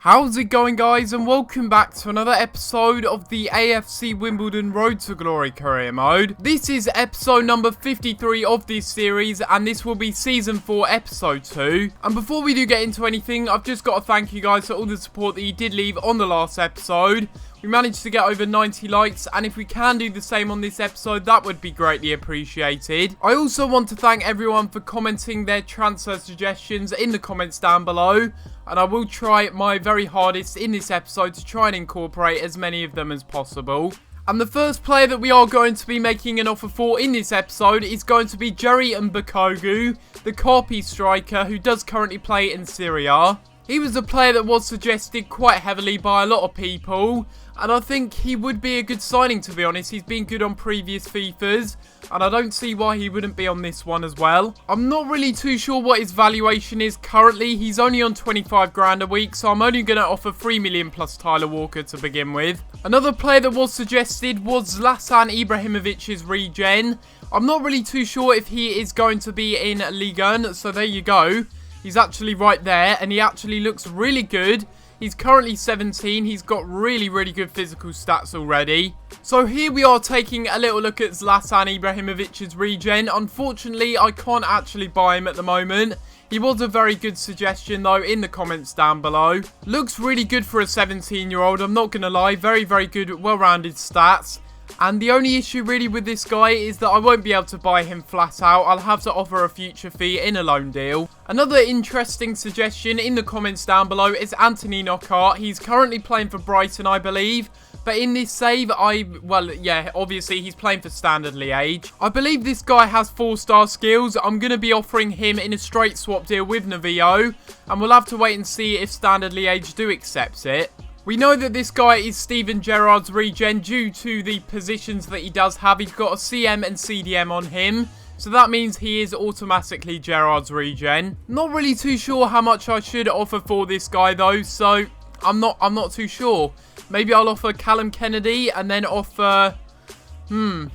How's it going, guys, and welcome back to another episode of the AFC Wimbledon Road to Glory Career Mode. This is episode number 53 of this series, and this will be season 4 episode 2. And before we do get into anything, I've just got to thank you guys for all the support that you did leave on the last episode. We managed to get over 90 likes, and if we can do the same on this episode, that would be greatly appreciated. I also want to thank everyone for commenting their transfer suggestions in the comments down below, and I will try my very hardest in this episode to try and incorporate as many of them as possible. And the first player that we are going to be making an offer for in this episode is going to be Jerry Mbakogu, the Carpi striker who does currently play in Serie A. He was a player that was suggested quite heavily by a lot of people, and I think he would be a good signing, to be honest. He's been good on previous FIFAs, and I don't see why he wouldn't be on this one as well. I'm not really too sure what his valuation is currently. He's only on 25 grand a week, so I'm only going to offer 3 million plus Tyler Walker to begin with. Another player that was suggested was Zlatan Ibrahimovic's regen. I'm not really too sure if he is going to be in Ligue 1, so there you go. He's actually right there, and he actually looks really good. He's currently 17. He's got really good physical stats already. So here we are taking a little look at Zlatan Ibrahimovic's regen. Unfortunately, I can't actually buy him at the moment. He was a very good suggestion, though, in the comments down below. Looks really good for a 17-year-old, I'm not going to lie. Very good, well-rounded stats. And the only issue really with this guy is that I won't be able to buy him flat out. I'll have to offer a future fee in a loan deal. Another interesting suggestion in the comments down below is Anthony Knockaert. He's currently playing for Brighton, I believe. But in this save, obviously he's playing for Standard Liège. I believe this guy has 4-star skills. I'm going to be offering him in a straight swap deal with Navio. And we'll have to wait and see if Standard Liège do accept it. We know that this guy is Steven Gerrard's regen due to the positions that he does have. He's got a CM and CDM on him, so that means he is automatically Gerrard's regen. Not really too sure how much I should offer for this guy though, so I'm not too sure. Maybe I'll offer Callum Kennedy and then offer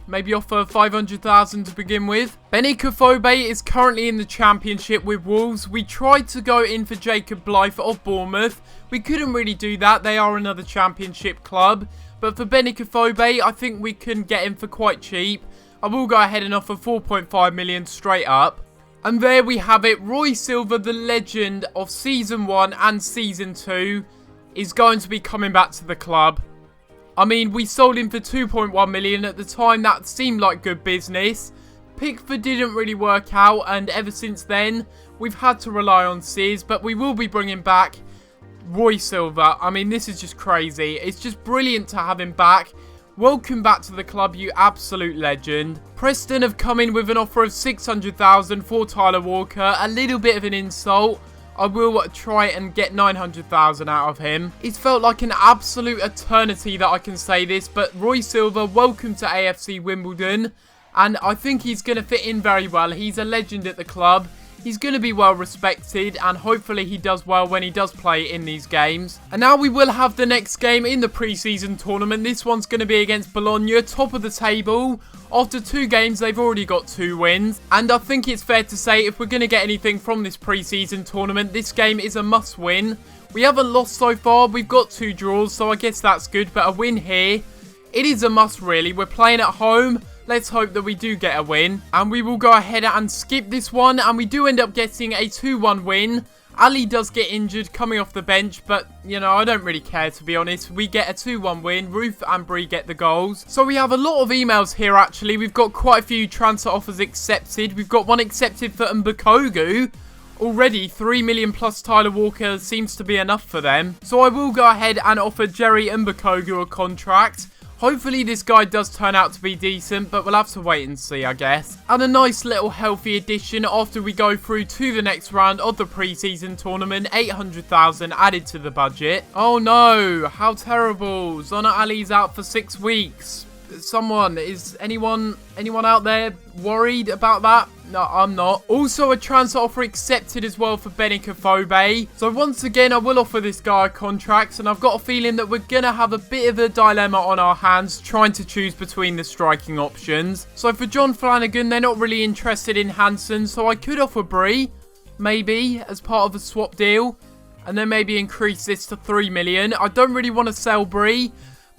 maybe offer 500,000 to begin with. Benny Kofobe is currently in the Championship with Wolves. We tried to go in for Jacob Blythe of Bournemouth. We couldn't really do that. They are another Championship club. But for Benny Kofobe, I think we can get him for quite cheap. I will go ahead and offer 4.5 million straight up. And there we have it. Roy Silva, the legend of Season 1 and Season 2, is going to be coming back to the club. I mean, we sold him for 2.1 million at the time. That seemed like good business. Pickford didn't really work out, and ever since then, we've had to rely on Sis, but we will be bringing back Roy Silva. I mean, this is just crazy. It's just brilliant to have him back. Welcome back to the club, you absolute legend. Preston have come in with an offer of 600,000 for Tyler Walker. A little bit of an insult. I will try and get 900,000 out of him. It's felt like an absolute eternity that I can say this, but Roy Silva, welcome to AFC Wimbledon, and I think he's going to fit in very well. He's a legend at the club. He's going to be well respected, and hopefully he does well when he does play in these games. And now we will have the next game in the preseason tournament. This one's going to be against Bologna, top of the table. After 2 games, they've already got 2 wins. And I think it's fair to say if we're going to get anything from this preseason tournament, this game is a must-win. We haven't lost so far. We've got 2 draws, so I guess that's good. But a win here, it is a must, really. We're playing at home. Let's hope that we do get a win. And we will go ahead and skip this one. And we do end up getting a 2-1 win. Ali does get injured coming off the bench, but, you know, I don't really care, to be honest. We get a 2-1 win. Ruth and Bree get the goals. So we have a lot of emails here, actually. We've got quite a few transfer offers accepted. We've got one accepted for Mbakogu. Already, 3 million plus Tyler Walker seems to be enough for them. So I will go ahead and offer Jerry Mbakogu a contract. Hopefully this guy does turn out to be decent, but we'll have to wait and see, I guess. And a nice little healthy addition after we go through to the next round of the preseason tournament. 800,000 added to the budget. Oh no, how terrible. Zona Ali's out for 6 weeks. Is anyone out there worried about that? No, I'm not. Also, a transfer offer accepted as well for Benny Kofobe. So once again, I will offer this guy a contract, and I've got a feeling that we're going to have a bit of a dilemma on our hands trying to choose between the striking options. So for John Flanagan, they're not really interested in Hansen, so I could offer Bree, maybe, as part of a swap deal. and then maybe increase this to 3 million. I don't really want to sell Bree,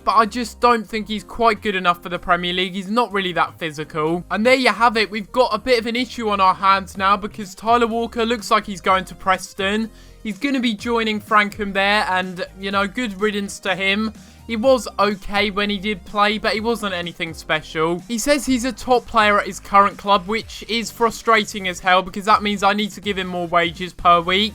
but I just don't think he's quite good enough for the Premier League. He's not really that physical. And there you have it. We've got a bit of an issue on our hands now because Tyler Walker looks like he's going to Preston. He's going to be joining Frankham there, and, you know, good riddance to him. He was okay when he did play, but he wasn't anything special. He says he's a top player at his current club, which is frustrating as hell because that means I need to give him more wages per week.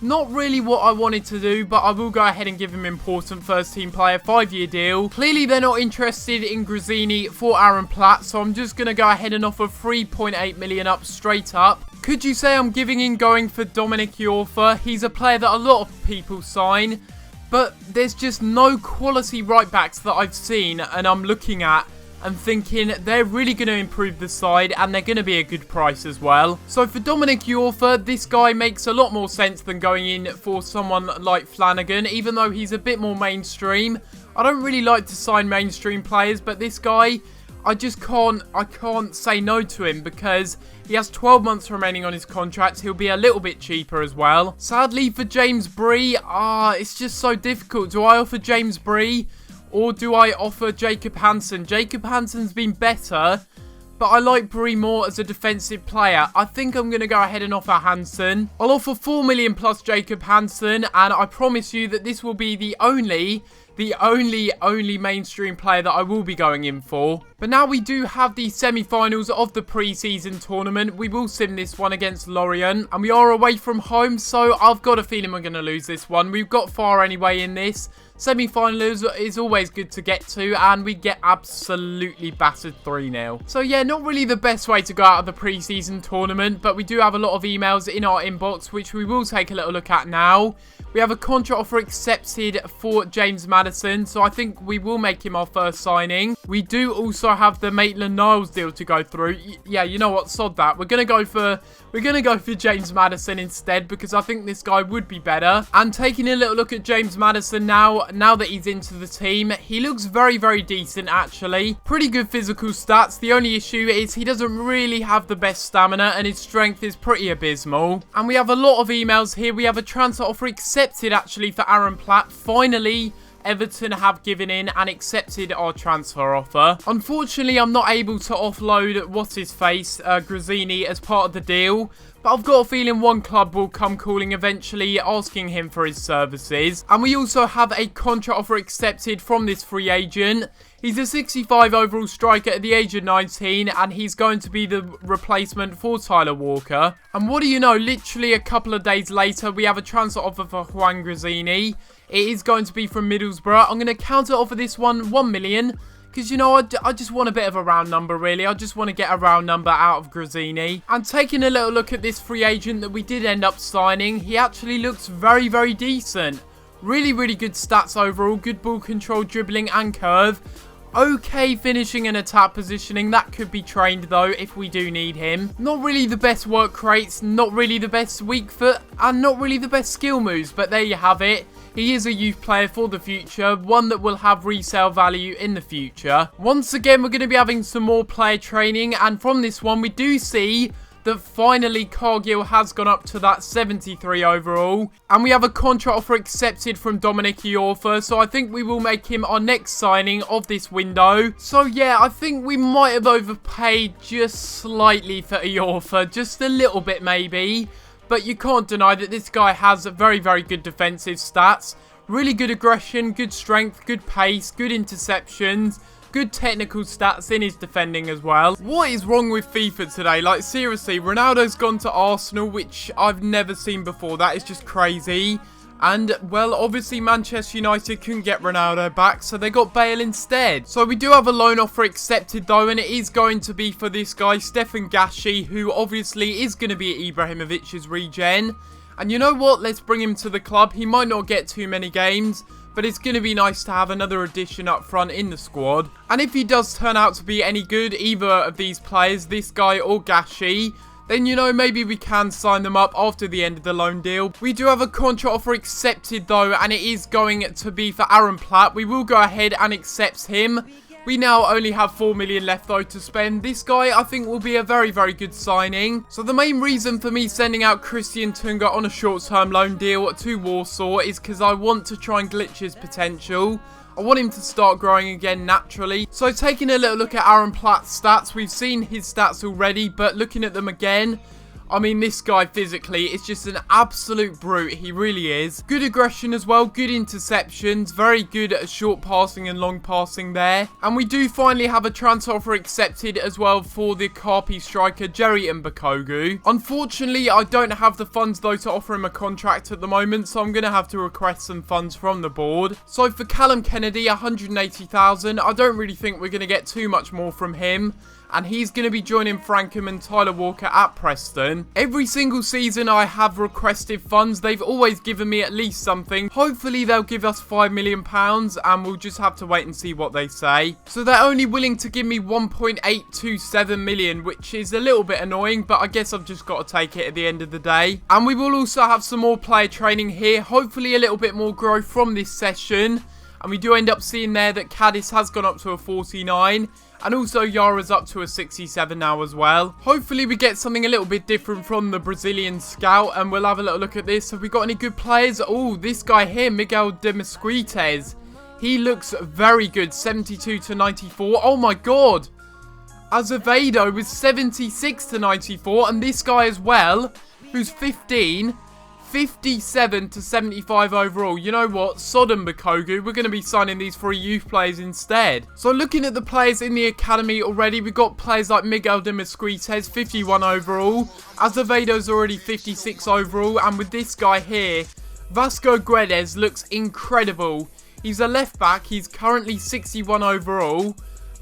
Not really what I wanted to do, but I will go ahead and give him important first team player, 5-year deal. Clearly they're not interested in Grazzini for Aaron Platt, so I'm just going to go ahead and offer 3.8 million up straight up. Could you say I'm giving in going for Dominic Iorfa? He's a player that a lot of people sign, but there's just no quality right backs that I've seen and I'm looking at and thinking they're really going to improve the side and they're going to be a good price as well. So for Dominic Iorfa, this guy makes a lot more sense than going in for someone like Flanagan, even though he's a bit more mainstream. I don't really like to sign mainstream players, but this guy, I can't say no to him because he has 12 months remaining on his contract. He'll be a little bit cheaper as well. Sadly for James Bree, it's just so difficult. Do I offer James Bree? Or do I offer Jacob Hansen? Jacob Hansen's been better, but I like Bree more as a defensive player. I think I'm going to go ahead and offer Hansen. I'll offer 4 million plus Jacob Hansen, and I promise you that this will be the only mainstream player that I will be going in for. But now we do have the semi-finals of the pre-season tournament. We will sim this one against Lorient, and we are away from home, so I've got a feeling we're going to lose this one. We've got far anyway in this. Semi-finals is always good to get to, and we get absolutely battered 3-0. So yeah, not really the best way to go out of the pre-season tournament, but we do have a lot of emails in our inbox, which we will take a little look at now. We have a contract offer accepted for James Maddison, so I think we will make him our first signing. We do also have the Maitland-Niles deal to go through. Yeah, you know what? Sod that. We're gonna go for James Maddison instead because I think this guy would be better. And taking a little look at James Maddison now that he's into the team, he looks very, very decent actually. Pretty good physical stats. The only issue is he doesn't really have the best stamina and his strength is pretty abysmal. And we have a lot of emails here. We have a transfer offer accepted actually for Aaron Platt. Finally, Everton have given in and accepted our transfer offer. Unfortunately, I'm not able to offload what's-his-face, Grazzini, as part of the deal. But I've got a feeling one club will come calling eventually, asking him for his services. And we also have a contract offer accepted from this free agent. He's a 65 overall striker at the age of 19, and he's going to be the replacement for Tyler Walker. And what do you know, literally a couple of days later, we have a transfer offer for Juan Grazzini. It is going to be from Middlesbrough. I'm going to counter offer this one 1 million. Because, you know, I just want a bit of a round number, really. I just want to get a round number out of Grazzini. And taking a little look at this free agent that we did end up signing, he actually looks very, very decent. Really, really good stats overall. Good ball control, dribbling and curve. Okay finishing and attack positioning. That could be trained, though, if we do need him. Not really the best work rates. Not really the best weak foot. And not really the best skill moves. But there you have it. He is a youth player for the future, one that will have resale value in the future. Once again, we're going to be having some more player training, and from this one, we do see that finally Cargill has gone up to that 73 overall. And we have a contract offer accepted from Dominic Iorfa, so I think we will make him our next signing of this window. So yeah, I think we might have overpaid just slightly for Iorfa, just a little bit maybe. But you can't deny that this guy has very, very good defensive stats. Really good aggression, good strength, good pace, good interceptions, good technical stats in his defending as well. What is wrong with FIFA today? Like, seriously, Ronaldo's gone to Arsenal, which I've never seen before. That is just crazy. And, well, obviously Manchester United couldn't get Ronaldo back, so they got Bale instead. So we do have a loan offer accepted, though, and it is going to be for this guy, Stefan Gashi, who obviously is going to be Ibrahimovic's regen. And you know what? Let's bring him to the club. He might not get too many games, but it's going to be nice to have another addition up front in the squad. And if he does turn out to be any good, either of these players, this guy or Gashi, then, you know, maybe we can sign them up after the end of the loan deal. We do have a contract offer accepted, though, and it is going to be for Aaron Platt. We will go ahead and accept him. We now only have 4 million left though to spend. This guy I think will be a very, very good signing. So the main reason for me sending out Christian Tunga on a short-term loan deal to Warsaw is because I want to try and glitch his potential. I want him to start growing again naturally. So taking a little look at Aaron Platt's stats, we've seen his stats already, but looking at them again, I mean, this guy physically is just an absolute brute. He really is. Good aggression as well. Good interceptions. Very good at short passing and long passing there. And we do finally have a transfer offer accepted as well for the Carpi striker, Jerry Mbakogu. Unfortunately, I don't have the funds though to offer him a contract at the moment, so I'm going to have to request some funds from the board. So for Callum Kennedy, 180,000. I don't really think we're going to get too much more from him. And he's going to be joining Frankham and Tyler Walker at Preston. Every single season I have requested funds. They've always given me at least something. Hopefully they'll give us £5 million and we'll just have to wait and see what they say. So they're only willing to give me 1.827 million, which is a little bit annoying, but I guess I've just got to take it at the end of the day. And we will also have some more player training here. Hopefully a little bit more growth from this session. And we do end up seeing there that Cadiz has gone up to a 49. And also Yara's up to a 67 now as well. Hopefully we get something a little bit different from the Brazilian scout. And we'll have a little look at this. Have we got any good players? Oh, this guy here, Miguel de Mesquites. He looks very good. 72 to 94. Oh my god. Azevedo was 76 to 94. And this guy as well, who's 15... 57 to 75 overall. You know what? Sodom Bakogu. We're going to be signing these for youth players instead. So looking at the players in the academy already, we've got players like Miguel de Mesquites, 51 overall. Azevedo's already 56 overall. And with this guy here, Vasco Guedes looks incredible. He's a left back. He's currently 61 overall.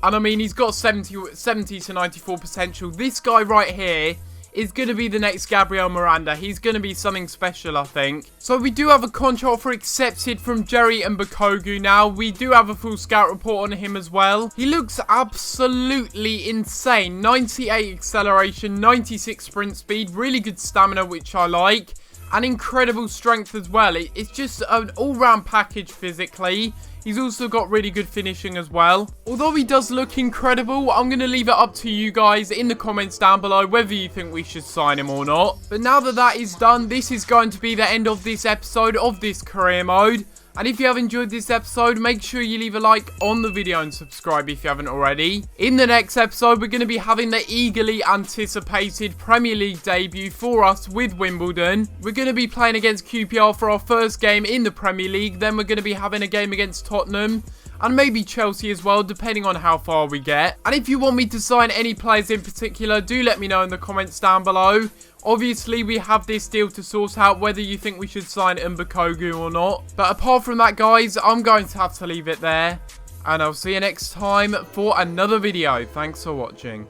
And I mean, he's got 70 to 94 potential. This guy right here is going to be the next Gabriel Miranda. He's going to be something special, I think. So we do have a contract offer accepted from Jerry Mbakogu now. We do have a full scout report on him as well. He looks absolutely insane. 98 acceleration, 96 sprint speed, really good stamina, which I like. And incredible strength as well. It's just an all-round package physically. He's also got really good finishing as well. Although he does look incredible, I'm going to leave it up to you guys in the comments down below whether you think we should sign him or not. But now that that is done, this is going to be the end of this episode of this career mode. And if you have enjoyed this episode, make sure you leave a like on the video and subscribe if you haven't already. In the next episode, we're going to be having the eagerly anticipated Premier League debut for us with Wimbledon. We're going to be playing against QPR for our first game in the Premier League. Then we're going to be having a game against Tottenham. And maybe Chelsea as well, depending on how far we get. And if you want me to sign any players in particular, do let me know in the comments down below. Obviously, we have this deal to sort out whether you think we should sign Mbakogu or not. But apart from that, guys, I'm going to have to leave it there. And I'll see you next time for another video. Thanks for watching.